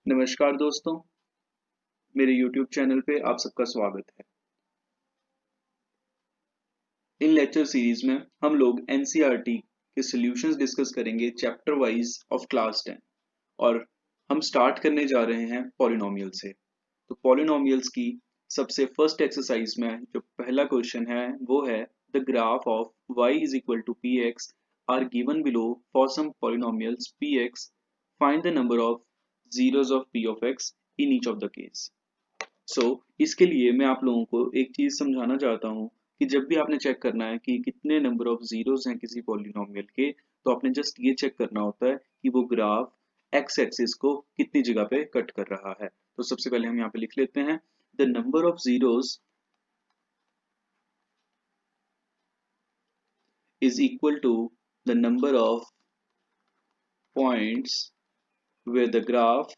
नमस्कार दोस्तों, मेरे YouTube चैनल पे आप सबका स्वागत है। इन लेक्चर सीरीज में हम लोग NCERT के सॉल्यूशंस डिस्कस करेंगे चैप्टर वाइज ऑफ क्लास 10 और हम स्टार्ट करने जा रहे हैं पॉलिनोमियल से। तो पॉलिनोमियल्स की सबसे फर्स्ट एक्सरसाइज में जो पहला क्वेश्चन है वो है the graph of y is equal to px are given below for some polynomials px find the number of zeros of p of x in each of the case। इसके लिए मैं आप लोगों को एक चीज समझाना चाहता हूँ कि जब भी आपने चेक करना है कि कितने नंबर ऑफ जीरोस हैं किसी पॉलिनोमियल के, तो आपने जस्ट ये चेक करना होता है कि वो ग्राफ एक्स एक्सिस को कितनी जगह पे कट कर रहा है। तो सबसे पहले हम यहाँ पे लिख लेते हैं the number of zeros is equal to the number of points where the graph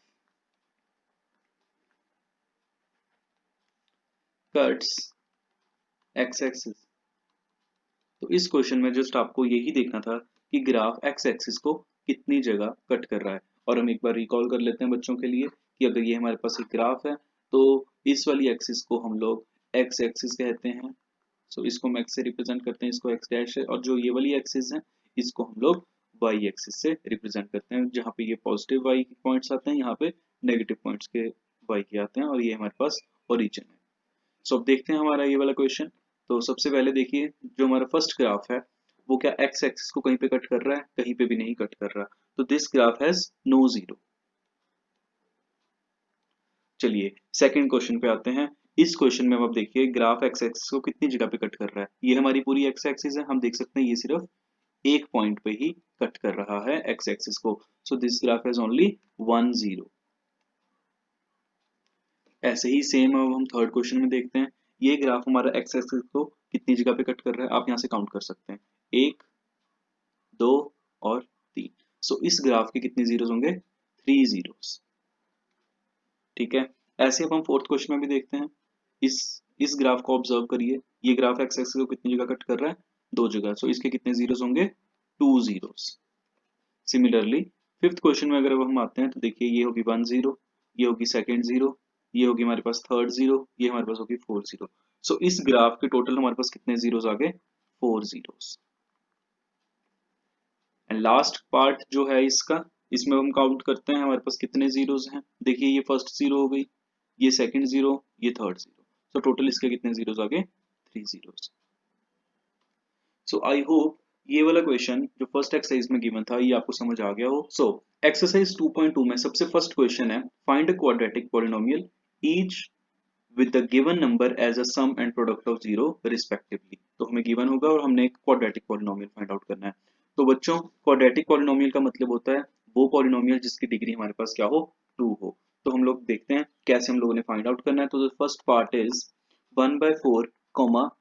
cuts x axis। तो इस क्वेश्चन में जस्ट आपको यही देखना था कि ग्राफ एक्स एक्सिस को कितनी जगह कट कर रहा है। और हम एक बार रिकॉल कर लेते हैं बच्चों के लिए कि अगर ये हमारे पास एक ग्राफ है तो इस वाली एक्सिस को हम लोग एक्स एक्सिस कहते हैं। इसको हम एक्स से रिप्रेजेंट करते हैं, इसको एक्स डैश है, और जो ये वाली एक्सिस है इसको हम लोग वाई एक्सिस से रिप्रेजेंट करते हैं, जहाँ पे ये पॉजिटिव वाई के पॉइंट्स आते हैं, यहाँ पे नेगेटिव पॉइंट्स के वाई के आते हैं, और ये हमारे पास ओरिजिन है। अब देखते हैं हमारा ये वाला क्वेश्चन। तो सबसे पहले देखिए जो हमारा फर्स्ट ग्राफ है वो क्या एक्स एक्सिस को कहीं पे कट कर रहा है? कहीं पे भी नहीं कट कर रहा। तो this graph has no zero. चलिए सेकंड क्वेश्चन पे आते हैं। इस क्वेश्चन में अब देखिए ग्राफ एक्स एक्सिस को कितनी जगह पे कट कर रहा है। ये हमारी पूरी एक्स एक्सिस है, हम देख सकते हैं ये सिर्फ एक पॉइंट पे ही कट कर रहा है एक्स एक्सिस को। So this graph has only 1 0। ऐसे ही सेम अब हम थर्ड क्वेश्चन में देखते हैं। ये ग्राफ हमारा एक्स एक्सिस को कितनी जगह पे कट कर रहा है, आप यहाँ से काउंट कर सकते हैं, 1 2 और 3। इस ग्राफ के कितने जीरोस होंगे? 3 जीरोस। ठीक है। ऐसे अब हम फोर्थ क्वेश्चन में भी देखते हैं। इस ग्राफ को ऑब्जर्व करिए, ये ग्राफ एक्स एक्सिस को कितनी जगह कट कर रहा है? 2 जगह। इसके कितने जीरोस होंगे? 2 जीरोस। सिमिलरली फिफ्थ क्वेश्चन में अगर अब हम आते हैं तो देखिए ये होगी 1 0, ये होगी सेकंड जीरो, ये होगी हमारे पास थर्ड जीरो, ये हमारे पास होगी फोर्थ जीरो। इस ग्राफ के टोटल हमारे पास कितने जीरोस आ गए? 4 जीरोस। एंड लास्ट पार्ट जो है इसका, इसमें हम काउंट करते हैं हमारे पास कितने जीरोस हैं। देखिए ये फर्स्ट जीरो हो गई, ये सेकंड जीरो, ये थर्ड जीरो। टोटल इसके कितने जीरोस आ गए? 3 जीरोस। आई होप ये वाला क्वेश्चन जो फर्स्ट एक्सरसाइज में गिवन था ये आपको समझ आ गया हो। एक्सरसाइज 2.2 में सबसे फर्स्ट क्वेश्चन है find a quadratic polynomial each with the given number as a sum and product of zero respectively. तो हमें गिवन होगा और हमने एक क्वाड्रेटिक पॉलिनोमियल फाइंड आउट करना है। तो बच्चों क्वाड्रेटिक पॉलिनोमियल का मतलब होता है वो पॉलिनोमियल जिसकी डिग्री हमारे पास क्या हो? 2 हो। तो हम लोग देखते हैं कैसे हम लोगों ने फाइंड आउट करना है। तो फर्स्ट पार्ट इज 1/4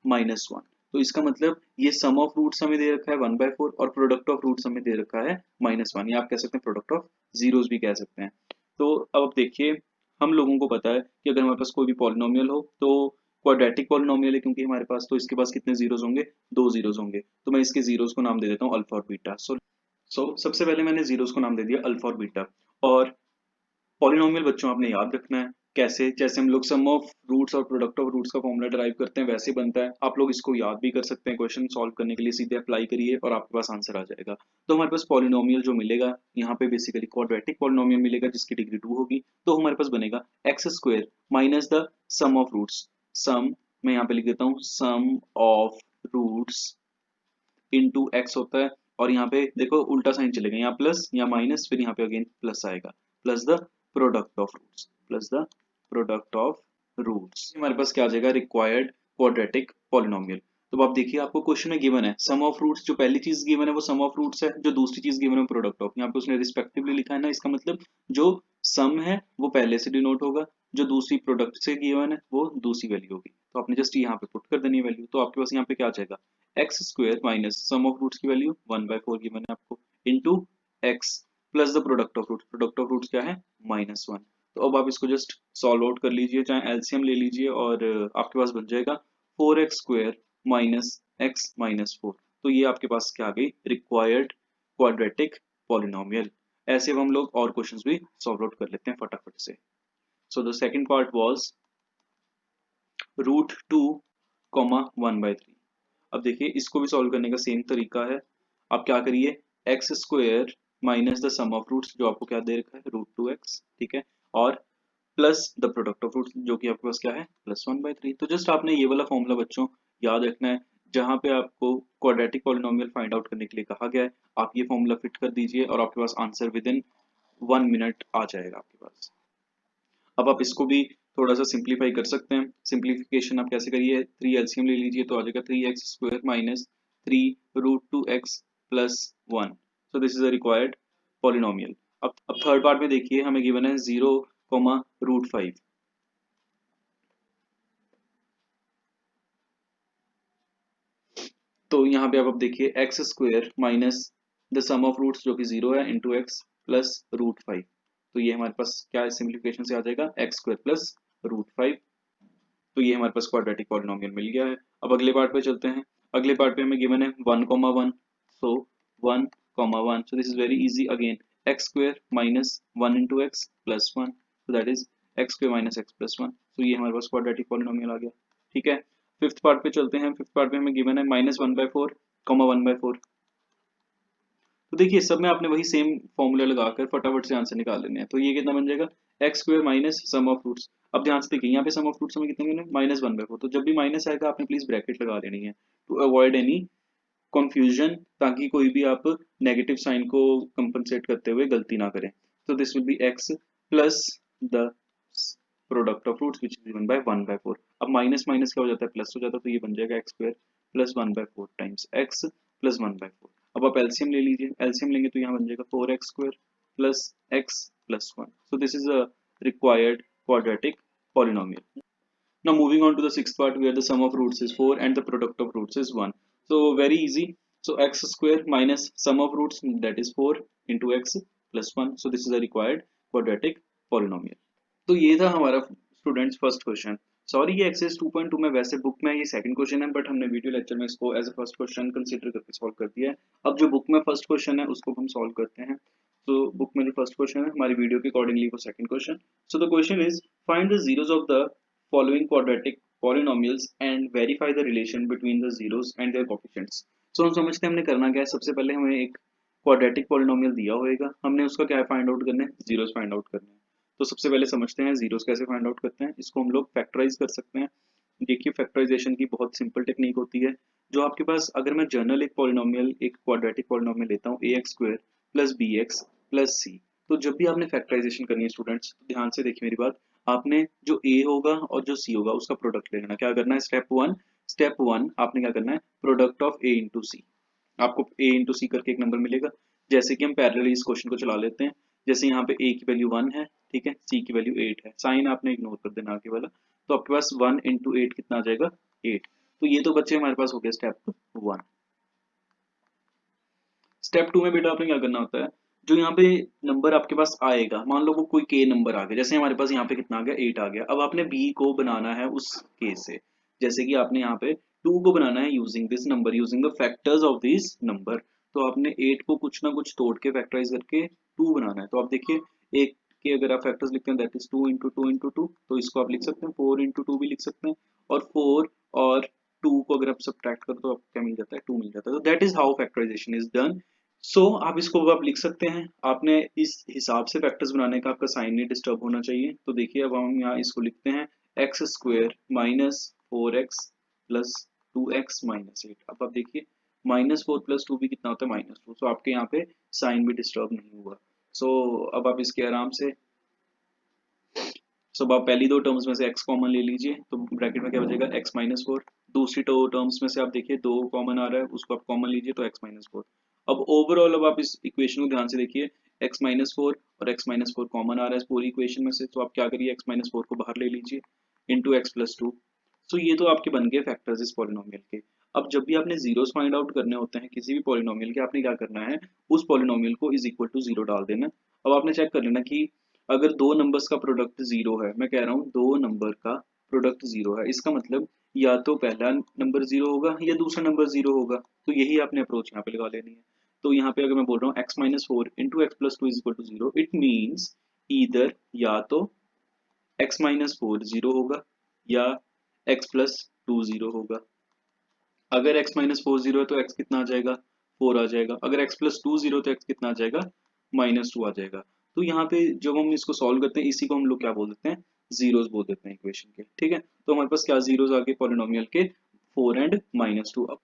-1। तो इसका मतलब ये सम ऑफ रूट्स हमें दे रखा है 1/4 और प्रोडक्ट ऑफ रूट्स हमें दे रखा है -1, या आप कह सकते हैं प्रोडक्ट ऑफ जीरोस भी कह सकते हैं। तो अब देखिए हम लोगों को पता है कि अगर हमारे पास कोई भी पॉलिनोमियल हो तो क्वाड्रेटिक पॉलिनोमियल है क्योंकि हमारे पास, तो इसके पास कितने जीरोस होंगे? 2 जीरोस होंगे। तो मैं इसके जीरोस को नाम दे देता हूँ अल्फा और बीटा। सबसे पहले मैंने जीरोस को नाम दे दिया अल्फा और बीटा। और पॉलिनोमियल बच्चों आपने याद रखना है कैसे, जैसे हम लोग सम ऑफ रूट्स और प्रोडक्ट ऑफ रूट्स का फॉर्मूला ड्राइव करते हैं वैसे बनता है। आप लोग इसको याद भी कर सकते हैं, क्वेश्चन सॉल्व करने के लिए सीधे अप्लाई करिए और आपके पास आंसर आ जाएगा। तो हमारे पास पॉलिनोमियल जो मिलेगा यहाँ पे बेसिकली क्वाड्रेटिक पॉलिनोमियल मिलेगा जिसकी डिग्री 2 होगी। तो हमारे पास बनेगा X square minus the sum of roots. Sum मैं यहाँ पे लिख देता हूँ sum of roots into X होता है, और यहाँ पे देखो उल्टा साइन चलेगा, यहाँ प्लस यहाँ माइनस, फिर यहाँ पे अगेन प्लस आएगा, plus the product of roots, plus the product of roots. हमारे पास क्या आ जाएगा? Required quadratic polynomial. तो आप देखिए आपको क्वेश्चन में गिवन है सम ऑफ रूट्स, जो पहली चीज गिवन है वो सम ऑफ रूट्स है, जो दूसरी चीज गिवन है प्रोडक्ट ऑफ। यहाँ पे उसने रिस्पेक्टिवली लिखा है ना, इसका मतलब जो सम है वो पहले से डिनोट होगा, जो दूसरी प्रोडक्ट से गिवन है वो दूसरी वैल्यू होगी। तो आपने जस्ट यहाँ पे पुट कर देनी है वैल्यू। तो आपके पास यहाँ पे क्या आ जाएगा? X square minus sum of roots की वैल्यू 1/4 गिवन है आपको, into x plus the product of roots. Product of roots क्या है? -1। तो अब आप इसको जस्ट सॉल्व आउट कर लीजिए, चाहे एलसीएम ले लीजिए, और आपके पास बन जाएगा 4x square minus x minus 4। तो ये आपके पास क्या आ गई? Required quadratic polynomial. ऐसे अब हम लोग और क्वेश्चंस भी सॉल्व आउट कर लेते हैं फटाफट से। So the second part was √2, 1/3। अब देखिए इसको भी सॉल्व करने का सेम तरीका है। आप क्या करिए, x² minus the sum of roots, जो आपको क्या दे रखा है √2x, ठीक है, और plus the product of roots, जो कि आपके पास क्या है +1/3। तो जस्ट आपने ये वाला फॉर्मूला बच्चों याद रखना है, जहां पे आपको क्वाड्रेटिक पॉलिनोमियल फाइंड आउट करने के लिए कहा गया है, आप ये फॉर्मूला फिट कर दीजिए और आपके पास आंसर विद इन 1 मिनट आ जाएगा आपके पास। अब आप इसको भी थोड़ा सा सिंप्लीफाई कर सकते हैं। सिंप्लीफिकेशन आप कैसे करिए, 3 एलसीएम ले लीजिए तो आ जाएगा 3x² minus 3 √2x plus 1। So this is a required polynomial. अब थर्ड पार्ट में देखिए हमें गिवन है 0, √5। तो यहाँ पे आप अब देखिए x² minus the sum of roots जो कि 0 है इंटू x प्लस √5। तो ये हमारे पास क्या है, सिंप्लीफिकेशन से आ जाएगा x² प्लस √5। तो ये हमारे पास क्वाड्रेटिक पॉलिनोमियल मिल गया है। अब अगले पार्ट पे चलते हैं। अगले पार्ट पे हमें गिवन है 1, 1, सो 1, 1, सो this is very easy again, x² minus 1 into x plus 1, so that is x² minus x plus 1। तो ये हमारे पास क्वाड्रेटिक पॉलिनोमियल आ गया, ठीक है। फिफ्थ पार्ट पे चलते हैं। फिफ्थ पार्ट पे हमें गिवन है -1/4, 1/4। तो देखिए सब में आपने वही सेम फॉर्मूला लगाकर फटाफट से आंसर निकाल लेने हैं। तो ये कितना बन जाएगा, x² minus sum of roots. अब ध्यान से देखिए यहाँ पे सम ऑफ रूट्स हमें कितने मिले, -1/4। तो जब भी माइनस आएगा आपने प्लीज ब्रैकेट लगा लेनी है टू अवॉइड एनी कंफ्यूजन, ताकि कोई भी आप नेगेटिव साइन को कंपनसेट करते हुए गलती ना करें। तो this will be x plus the product of roots which is given by 1/4। अब माइनस माइनस क्या हो जाता है, प्लस हो जाता है, तो ये बन जाएगा x² plus 1/4 times x plus 1/4। अब आप एलसीएम ले लीजिए, एलसीएम लेंगे तो यहाँ बन जाएगा 4x² plus x plus 1। So this is a required quadratic polynomial. Now moving on to the sixth part where the sum of roots is 4 and the product of roots is 1. So very easy. So x² minus sum of roots, that is 4 into x plus 1. So this is a required quadratic polynomial. तो ये था हमारा students first question. Sorry ये exercise 2.2 में वैसे book में ये second question है, बट हमने वीडियो लेक्चर में इसको as a first question consider करके सॉल्व कर दिया है। अब जो बुक में फर्स्ट क्वेश्चन है उसको हम सॉल्व करते हैं। तो बुक में जो फर्स्ट क्वेश्चन है हमारी वीडियो के अकॉर्डिंगली वो second question. So the question is find the zeros of the following quadratic polynomials and verify the relation between the zeros and their coefficients. So हम समझते हैं हमने करना क्या है। सबसे पहले हमें एक क्वाड्रेटिक पॉलिनोमियल दिया होगा, हमने उसका क्या फाइंड आउट करना है, जीरोस फाइंड आउट करना है। तो सबसे पहले समझते हैं जीरोस कैसे फाइंड आउट करते हैं। इसको हम लोग फैक्टराइज कर सकते हैं। देखिए फैक्टराइजेशन की बहुत सिंपल टेक्निक होती है। जो आपके पास अगर मैं जनरल एक पॉलिनोमियल एक क्वाड्रेटिक पॉलिनोमियल लेता हूँ ax² plus bx plus c, तो जब भी आपने फैक्टराइजेशन करनी है स्टूडेंट्स, तो ध्यान से देखिए मेरी बात, आपने जो a होगा और जो c होगा उसका प्रोडक्ट ले लेना। क्या करना है, स्टेप वन आपने क्या करना है, प्रोडक्ट ऑफ a इंटू सी। आपको a इंटू सी करके एक नंबर मिलेगा। जैसे कि हम पैरेलली इस क्वेश्चन को चला लेते हैं। जैसे यहाँ पे a की वैल्यू 1 है, ठीक है, c की वैल्यू 8 है, साइन आपने इग्नोर कर देना आगे वाला। तो आपके पास 1 इंटू 8 कितना आ जाएगा, 8। तो ये तो बच्चे हमारे पास हो गया स्टेप 1। स्टेप 2 में बेटा आपने क्या करना होता है, जो यहाँ पे नंबर आपके पास आएगा, मान लो वो कोई k नंबर आ गया, जैसे हमारे पास यहाँ पे कितना आ गया, 8 आ गया। अब आपने b को बनाना है उस k से। जैसे कि आपने यहाँ पे 2 को बनाना है using this number, using the factors of this number. तो आपने 8 को कुछ ना कुछ तोड़ के फैक्टराइज करके 2 बनाना है। तो आप देखिए एक के अगर आप फैक्टर्स लिखते हैं दैट इज 2 इंटू 2 इंटू 2, तो इसको आप लिख सकते हैं 4 इंटू 2 भी लिख सकते हैं। और 4 और 2 को अगर आप सब्ट्रैक्ट करो तो आपको क्या मिल जाता है, 2 मिल जाता है। तो that is how factorisation is done. So आप इसको आप लिख सकते हैं। आपने इस हिसाब से फैक्टर्स बनाने का, आपका साइन नहीं डिस्टर्ब होना चाहिए। तो देखिए अब हम यहाँ इसको लिखते हैं x² minus 4x plus 2x minus 8। अब आप देखिए -4 प्लस 2 भी कितना होता है, -2। सो आपके यहाँ पे साइन भी डिस्टर्ब नहीं हुआ। सो अब आप इसके आराम से सब आप पहली दो टर्म्स में से x कॉमन ले लीजिए, तो ब्रैकेट में क्या हो जाएगा x माइनस 4। दूसरी टर्म्स में से आप देखिए 2 कॉमन आ रहा है, उसको आप कॉमन लीजिए तो x माइनस 4। अब ओवरऑल अब आप इस इक्वेशन को ध्यान से देखिए, x माइनस 4 और x माइनस 4 कॉमन आ रहा है इस पूरी इक्वेशन में से। तो आप क्या करिए, x माइनस 4 को बाहर ले लीजिए इंटू x प्लस 2। सो ये तो आपके बन गए फैक्टर्स इस पॉलिनोमियल के। अब जब भी आपने जीरोस फाइंड आउट करने होते हैं किसी भी पॉलिनोमियल के, आपने क्या करना है, उस पॉलिनोमियल को इज इक्वल टू 0 डाल देना। अब आपने चेक कर लेना कि अगर दो नंबर्स का प्रोडक्ट 0 है, मैं कह रहा हूँ दो नंबर का प्रोडक्ट 0 है, इसका मतलब या तो पहला नंबर 0 होगा या दूसरा नंबर 0 होगा। तो यही आपने अप्रोच यहाँ पे लगा लेनी है। तो यहाँ पे अगर मैं बोल रहा हूँ x minus four into x plus two is equal to zero, it means either या तो x माइनस फोर जीरो होगा या x प्लस टू जीरो होगा। अगर x माइनस फोर जीरो है तो x कितना आ जाएगा, फोर आ जाएगा। अगर x प्लस टू जीरो तो x कितना आ जाएगा, माइनस टू आ जाएगा। तो यहाँ पे जब हम इसको सॉल्व करते हैं इसी को हम लोग क्या बोल देते हैं, जीरोस बोल देते हैं इक्वेशन के, ठीक है। तो हमारे पास क्या जीरोस आ गए पॉलिनोमियल के, फोर एंड माइनस टू। अब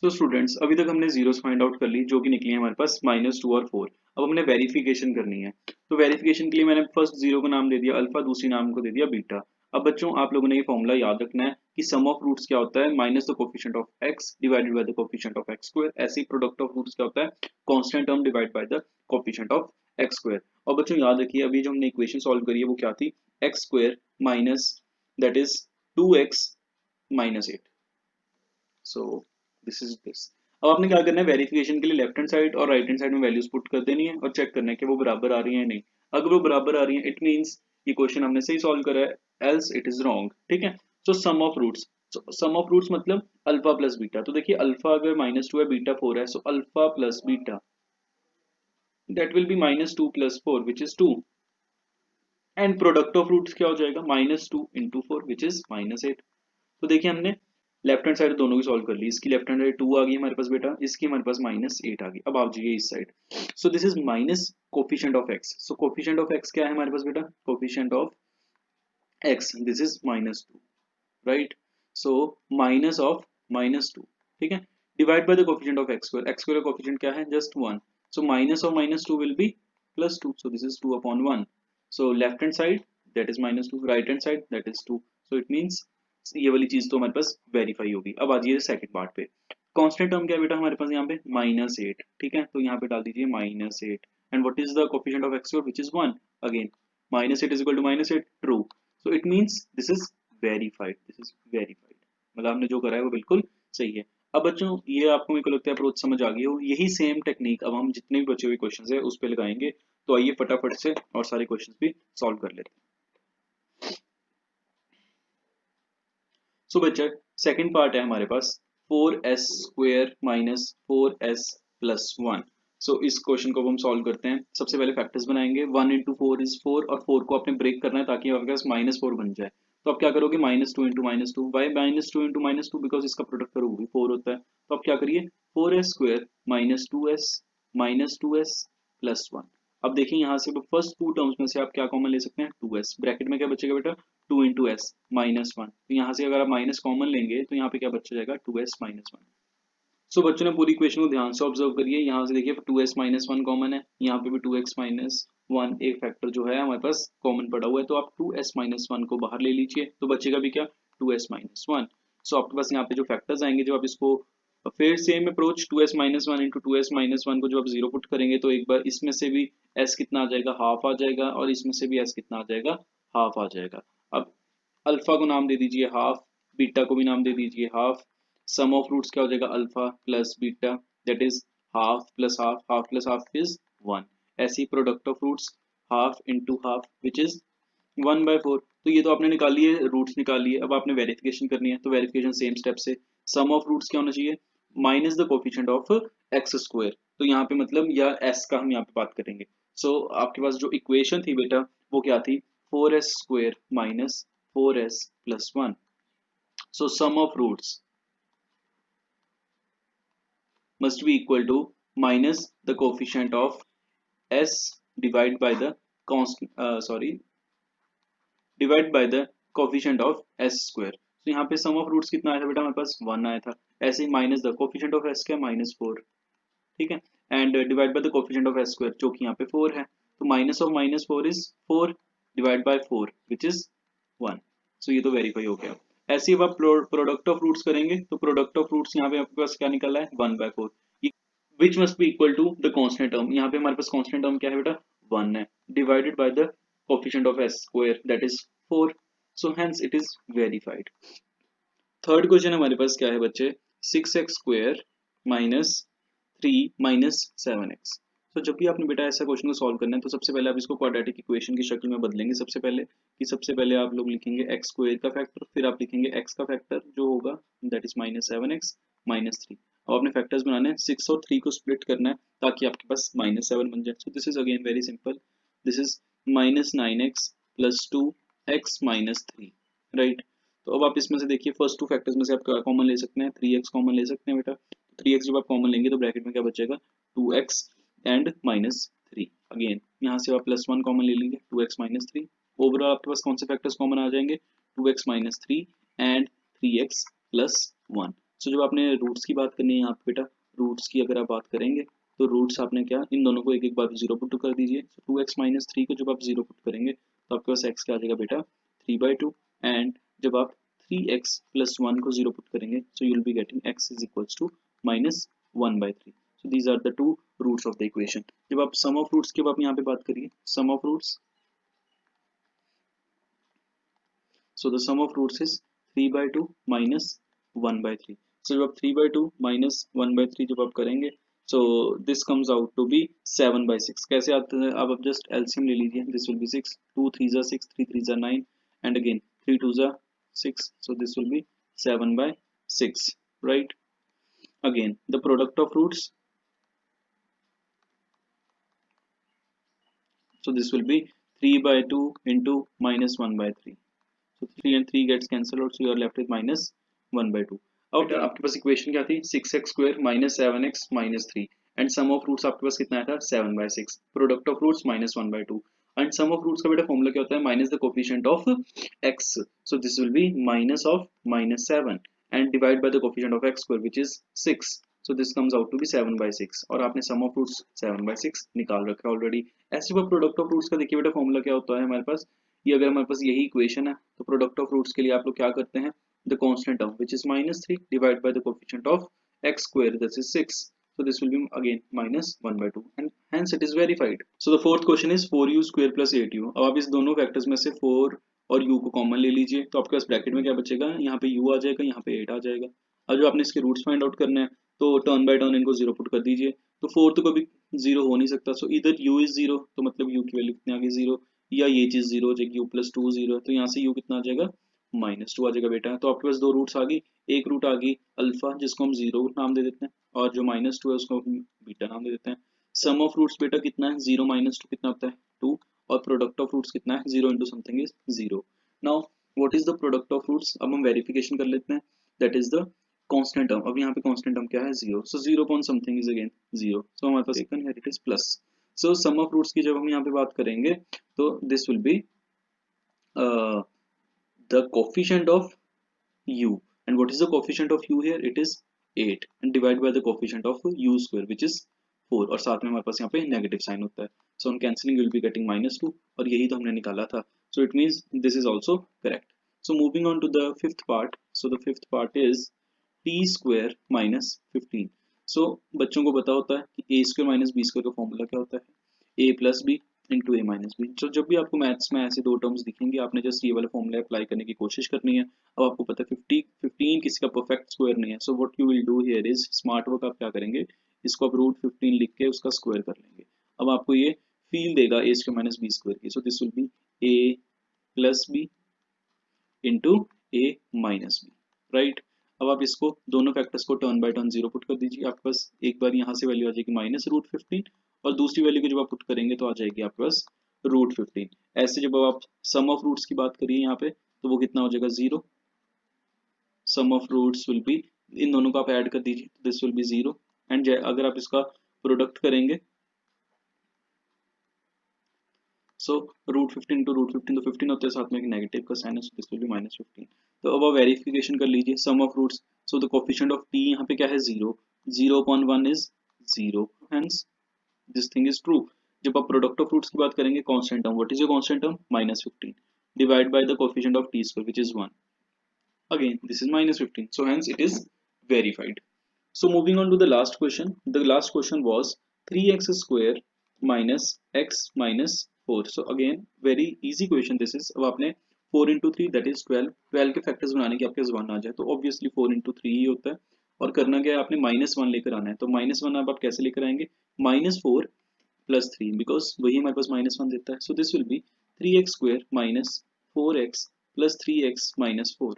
तो स्टूडेंट्स अभी तक हमने जीरोस फाइंड आउट कर ली जो कि निकली है हमारे पास माइनस टू और फोर। अब हमने वेरिफिकेशन करनी है। तो वेरिफिकेशन के लिए मैंने फर्स्ट जीरो को नाम दे दिया अल्फा, दूसरी नाम को दे दिया बीटा। अब बच्चों आप लोगों ने ये फॉर्मूला याद रखना है कि सम ऑफ रूट्स क्या होता है, minus the coefficient of x divided by the coefficient of x square. ऐसे ही प्रोडक्ट ऑफ रूट्स क्या होता है, constant term divide by the coefficient of x square. और बच्चों याद रखिए अभी जो हमने इक्वेशन सॉल्व करी है वो क्या थी, x square minus that is two x minus eight. So this is this. अब आपने क्या करना है, वेरिफिकेशन के लिए लेफ्ट हैंड साइड और राइट हैंड साइड में वैल्यूज पुट कर देनी है और चेक करना है कि वो बराबर आ रही है या नहीं। अगर वो बराबर आ रही है इट मींस ये क्वेश्चन हमने सही सॉल्व करा है, एल्स इट इज रॉन्ग, ठीक है। So sum of roots, sum of roots मतलब अल्फा प्लस बीटा। तो देखिए अल्फा अगर माइनस टू है बीटा फोर है, so alpha plus beta that will be minus two plus four which is two. And product of roots क्या हो जाएगा, minus two into four which is minus eight. तो देखिए हमने left hand side दोनों की solve कर ली। इसकी लेफ्ट हैंड साइड टू आ गई हमारे पास बेटा, इसकी हमारे पास माइनस एट आ गई। अब आप जाइए इस side. So this is minus coefficient of x. So coefficient of x क्या है हमारे पास बेटा, coefficient of x this is minus two, right. So minus of minus two, ठीक है, divide by the coefficient of x square. X square का coefficient क्या है, just one. So minus of minus two will be plus two, so this is two upon one. So left hand side that is minus two, right hand side that is two. So it means ये वाली चीज तो हमारे पास verify होगी। अब आ जाइए second part पे। Constant term क्या है बेटा हमारे पास यहाँ पे, माइनस एट, ठीक है। तो यहाँ पे डाल दीजिए minus eight and what is the coefficient of x square which is one. Again minus eight is equal to minus eight, true. So it means this is verified, this is verified, मतलब हमने जो करा है वो बिल्कुल सही है। अब बच्चों ये आपको मेरे को लगता है अप्रोच समझ आ गई हो। यही सेम टेक्निक अब हम जितने भी बचे हुए क्वेश्चंस है उस पे लगाएंगे। तो आइए फटाफट से और सारे क्वेश्चंस भी सॉल्व कर लेते हैं। सो बच्चा सेकंड पार्ट है हमारे पास, four S square minus four S plus one. So इस क्वेश्चन को हम सॉल्व करते हैं। सबसे पहले फैक्टर्स बनाएंगे, one into four is four और फोर को आपने ब्रेक करना है ताकि आपके पास माइनस फोर बन जाए। तो आप क्या करोगे, minus two into minus two. Y minus two into minus two, because इसका प्रोडक्ट करो भी फोर होता है। तो आप क्या करिए, four S square minus two s plus one. अब देखिए यहाँ से फर्स्ट टू टर्म्स में से आप क्या कॉमन ले सकते हैं, टू एस। ब्रैकेट में क्या बचेगा बेटा, two into S minus one. तो यहाँ से अगर आप माइनस कॉमन लेंगे तो यहाँ पे क्या बच जाएगा, टू एस माइनस वन। सो बच्चों ने पूरी इक्वेशन को ध्यान से ऑब्जर्व करिए। यहाँ से देखिए two s minus one common है, यहाँ पे भी टू एक्स माइनस वन एक फैक्टर जो है हमारे पास कॉमन पड़ा हुआ है। तो आप टू एस माइनस वन को बाहर ले लीजिए तो बचेगा भी क्या, टू एस माइनस वन। सो आपके पास यहाँ पे जो फैक्टर्स आएंगे, जब आप इसको फिर same approach two s minus one into two s minus one को जब आप जीरो पुट करेंगे तो एक बार इसमें से भी एस कितना आ जाएगा, हाफ आ जाएगा, और इसमें से भी एस कितना आ जाएगा, हाफ आ जाएगा। अब अल्फा को नाम दे दीजिए हाफ, बीटा को भी नाम दे दीजिए हाफ। सम ऑफ रूट्स क्या हो जाएगा, alpha plus beta that is half plus half, half plus half is one. ऐसी product of roots half into half which is one by four. तो ये तो आपने निकाली है, रूट्स निकाली है। अब आपने वेरिफिकेशन करनी है, तो वेरिफिकेशन सेम स्टेप से सम ऑफ रूट्स क्या होना चाहिए, minus the coefficient of x square. तो यहाँ पे मतलब या एस का हम यहाँ पे बात करेंगे। सो आपके पास जो इक्वेशन थी बेटा वो क्या थी, four s square minus four S plus one. So sum of roots must be equal to minus the coefficient of s divided by the divide by the coefficient of s square। तो यहाँ पे सम of roots कितना आया था बेटा हमारे पास, one आया था। ऐसे ही minus the coefficient of s क्या, माइनस फोर, ठीक है। And divide by the coefficient of s square जो कि यहाँ पे फोर है। तो minus of minus four is four divide by four which is one. So ये तो वेरीफाई हो गया। ऐसे ही अब आप प्रोडक्ट ऑफ रूट्स करेंगे तो प्रोडक्ट ऑफ रूट्स यहाँ पे आपके पास क्या निकला है, one by four which must be equal to the constant term. यहाँ पे हमारे पास कांस्टेंट टर्म क्या है बेटा, वन है, divided by the coefficient of s square that is four. So hence it is verified. Third question हमारे पास क्या है बच्चे, six x square minus three minus seven x. तो जब भी आपने बेटा ऐसा क्वेश्चन को सॉल्व करना है तो सबसे पहले आप इसको क्वाड्रेटिक इक्वेशन की शक्ल में बदलेंगे। सबसे पहले आप लोग लिखेंगे एक्स स्क्वायर का फैक्टर, फिर आप लिखेंगे एक्स का फैक्टर जो होगा that is minus seven x minus three. अब आपने फैक्टर्स बनाने हैं, 6 और 3 को स्प्लिट करना है ताकि आपके पास -7 बन जाए। सो this is again very simple, this is -9x + 2x - 3, right. तो अब आप इसमें से देखिए फर्स्ट टू फैक्टर्स में से आप कॉमन ले सकते हैं, 3x कॉमन ले सकते हैं बेटा। 3x जब आप कॉमन लेंगे तो ब्रैकेट में क्या बचेगा, 2x एंड -3। अगेन यहाँ से आप +1 कॉमन ले लीजिए, 2x - 3। ओवरऑल आपके पास कौन से फैक्टर्स कॉमन आ जाएंगे, 2x - 3 एंड 3x + 1। सो जब आपने रूट्स की बात करनी है यहाँ पे बेटा, रूट्स की अगर आप बात करेंगे तो रूट्स आपने क्या, इन दोनों को एक एक बार 0 पुट कर दीजिए। 2x - 3 को जब आप 0 पुट करेंगे तो आपके पास x क्या आ जाएगा बेटा, 3/2। एंड जब आप 3x + 1 को 0 पुट करेंगे so you will be getting x is equals to -1/3। so these are the two roots of the equation। जब आप sum of roots की आप यहाँ पे बात करिए, sum of roots, so the sum of roots is 3/2 -1/3। so जब आप 3/2 -1/3 जब आप करेंगे so this comes out to be 7/6। कैसे आते हैं, अब आप जस्ट एलसीएम ले लीजिए, this will be 6, 2 3 6, 3 3 9 and again 3 2 6, so this will be 7/6, right। again the product of roots, so this will be 3/2 into -1/3, so 3 and 3 gets cancelled out, so you are left with -1/2। अब आपके पास equation क्या थी, 6x² - 7x - 3 and sum of roots आपके पास कितना था, 7/6, product of roots -1/2 and sum of roots का बेटा formula क्या होता है, minus the coefficient of x, so this will be minus of -7 and divide by the coefficient of x² which is 6, so this comes out to be 7/6 और आपने sum of roots 7/6 निकाल रखा है ऑलरेडी। ऐसे वो प्रोडक्ट ऑफ रूट्स का देखिए बेटा फॉर्मूला क्या होता है हमारे पास, ये अगर हमारे पास यही इक्वेशन है तो प्रोडक्ट ऑफ रूट्स के लिए आप लोग क्या करते हैं, the constant term which is -3 divided by the coefficient of x², that is 6, so this will be again -1/2 and hence it is verified। so the fourth question is 4u² + 8u। अब आप इस दोनों फैक्टर्स में से 4 और u को common ले लीजिए तो आपके पास ब्रैकेट में क्या बचेगा, यहाँ पे u आ जाएगा, यहाँ पे 8 आ जाएगा। अब जो आपने इसके रूट्स फाइंड आउट करने हैं तो टर्न बाय टर्न इनको 0 पुट कर दीजिए, तो 4 तो कभी 0 हो नहीं सकता, सो इधर u इज 0 तो मतलब u की वैल्यू कितनी आ गई 0, या ये चीज 0 हो जाएगी, u + 2 0, तो यहाँ से u कितना आ जाएगा, -2 आ जाएगा बेटा। तो आपके पास दो रूट्स आ गई, एक रूट आ गई अल्फा जिसको हम 0 नाम दे देते हैं और जो -2 है उसको हम बीटा नाम दे देते हैं। सम ऑफ रूट्स बेटा कितना है, 0 - 2 कितना होता है 2, और प्रोडक्ट ऑफ रूट्स कितना है, 0 × something is 0। Now what is the product of roots, अब हम वेरिफिकेशन कर लेते हैं, that is the constant term. अब यहाँ पे कांस्टेंट टर्म क्या है, 0, so 0 upon something is again 0, so हमारे पास here it is plus. So sum of roots की जब हम यहाँ पे बात करेंगे तो this will be the coefficient of u, and what is the coefficient of u here, it is 8 and divided by the coefficient of u² which is 4, और साथ में हमारे पास यहाँ पे नेगेटिव साइन होता है, so on cancelling you will be getting -2 और यही तो हमने निकाला था, so it means this is also correct। so moving on to the fifth part, so the fifth part is t² - 15। so बच्चों को पता होता है कि a² - b² का फॉर्मूला क्या होता है, a + b into a minus b. तो जब भी आपको मैथ्स में ऐसे दो टर्म्स दिखेंगे आपने जस्ट ये वाला फॉर्मूला अप्लाई करने की कोशिश करनी है। अब आपको पता है 15 किसी का परफेक्ट स्क्वायर नहीं है, so what you will do here is smart work, आप क्या करेंगे, इसको आप √15 लिख के उसका स्क्वायर कर लेंगे। अब आपको ये फील देगा a² - b² की, so this will be a + b into a minus b, right. अब आप इसको दोनों फैक्टर्स को टर्न बाय टर्न 0 पुट कर दीजिए, आपके पास एक बार यहाँ से वैल्यू आ जाएगी -√15 और दूसरी वैल्यू को जब आप पुट करेंगे तो आ जाएगी आपके पास √15। ऐसे जब आप सम ऑफ रूट्स की बात करिए यहाँ पे तो वो कितना हो जाएगा 0, सम ऑफ रूट्स विल बी, इन दोनों को आप ऐड कर दीजिए, दिस विल बी 0 एंड अगर आप इसका प्रोडक्ट करेंगे सो √15 × √15 तो 15 होते हैं, साथ में एक नेगेटिव का साइन है, सो दिस विल बी -15। तो अब आप वेरिफिकेशन कर लीजिए sum of roots, so the coefficient of t यहाँ पे क्या है 0, 0/1 is 0, hence this thing is true. जब आप प्रोडक्ट ऑफ रूट्स की बात करेंगे constant term, what is your constant term, -15 divide by the coefficient of t² which is 1, again this is -15, so hence it is verified। so moving on to the last question, the last question was 3x² - x - 4। so again very easy question this is। अब आपने 4 × 3 that is 12 के factors बनाने की आपके पास 1 आ जाए तो obviously 4 × 3 ही होता है, और करना क्या है आपने -1 लेकर आना है, तो -1 अब आप कैसे लेकर आएंगे, -4 + 3 बिकॉज वही हमारे पास -1 देता है, so this will be 3x² - 4x + 3x - 4।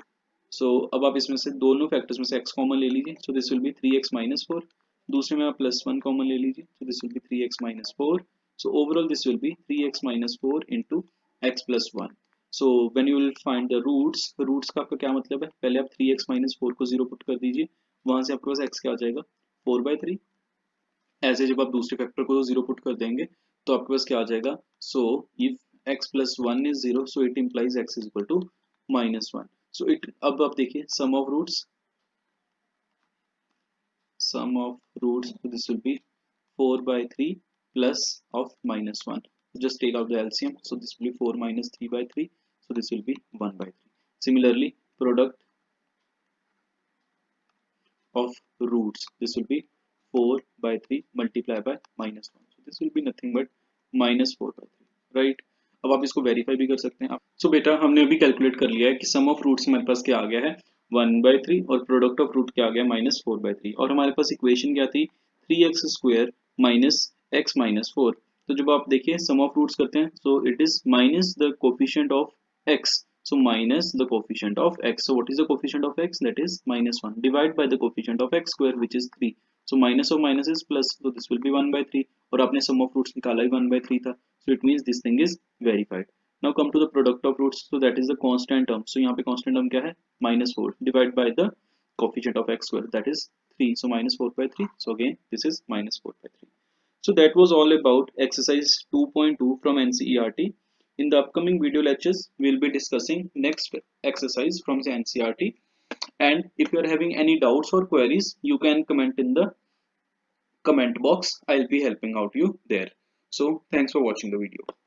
सो अब आप इसमें से दोनों फैक्टर्स में से x कॉमन ले लीजिए, so this will be 3x minus 4। दूसरे में आप +1 कॉमन ले लीजिए, so this will be 3x minus 4। So overall this will be 3x minus 4 into x plus 1। So when you will find the roots, roots का आपका क्या मतलब है, पहले आप 3x माइनस 4 को 0 पुट कर दीजिए, वहां से आपके पास x क्या आ जाएगा 4/3। ऐसे जब आप दूसरे फैक्टर को 0 पुट कर देंगे तो आपके पास क्या आ जाएगा, so if x plus 1 is 0 so it implies x is equal to -1। So it, अब आप देखिए sum of roots, sum of roots, so this will be 4/3 plus of -1. Just take out the LCM, so this will be 4 minus 3/3, so this will be 1/3. Similarly, product of roots, this will be 4/3 multiplied by -1, so this will be nothing but -4/3, right? अब आप इसको verify भी कर सकते हैं। सो बेटा हमने अभी कैलकुलेट कर लिया है कि सम ऑफ रूट्स हमारे पास क्या आ गया है 1/3 और प्रोडक्ट ऑफ रूट क्या आ गया -4/3, और हमारे पास इक्वेशन क्या थी 3x² माइनस x माइनस 4। तो जब आप देखिए सम ऑफ रूट्स करते हैं so it is minus the coefficient of x, so minus the coefficient of x, so what is the coefficient of x, that is -1, divide by the coefficient of x square which is 3, so minus of minus is plus, so this will be 1/3, और आपने sum of roots निकाला ही 1/3 था, so it means this thing is verified. Now come to the product of roots, so that is the constant term, so यहाँ पे constant term क्या है -4 divide by the coefficient of x square, that is 3, so -4/3, so again this is -4/3. So that was all about exercise 2.2 from NCERT. In the upcoming video lectures we will be discussing next exercise from the NCERT, and if you are having any doubts or queries you can comment in the comment box. I'll be helping out you there. So thanks for watching the video.